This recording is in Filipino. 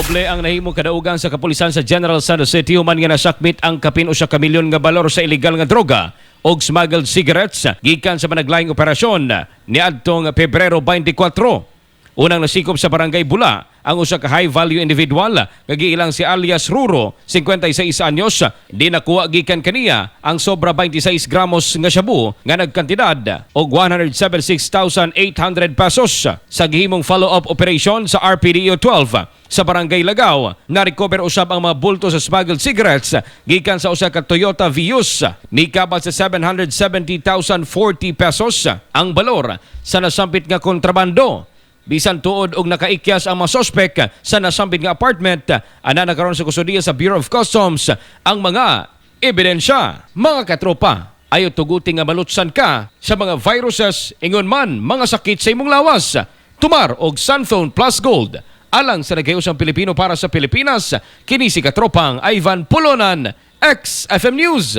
Doble ang nahimong kadaugan sa kapulisan sa General Santos City human nga nasakmit ang kapin usa ka milyon nga balor sa illegal nga droga og smuggled cigarettes gikan sa managlaing operasyon niadtong Pebrero 24. Unang nasikop sa Barangay Bula ang usa ka high-value individual nga giilang si alias Ruro, 56 anyos, di nakuha gikan kaniya ang sobra 26 gramos nga shabu nga nagkantidad og 176,800 pesos. Sa gihimong follow-up operation sa RPDO 12 sa Barangay Lagaw, na-recover usab ang mga bulto sa smuggled cigarettes gikan sa usa ka Toyota Vios ni kabat sa 770,040 pesos ang balor sa nasampit nga kontrabando. Bisan tuod og nakaikyas ang mga sospek sa nasambit nga apartment, ana nagkaroon sa kustudiya sa Bureau of Customs ang mga ebidensya. Mga katropa, ayo tuguti nga malutsan ka sa mga viruses ingon man mga sakit sa imong lawas. Tumar og Sunphone Plus Gold alang sa nagayusang Pilipino para sa Pilipinas. Kini si katropang Ivan Pulonan, XFM News.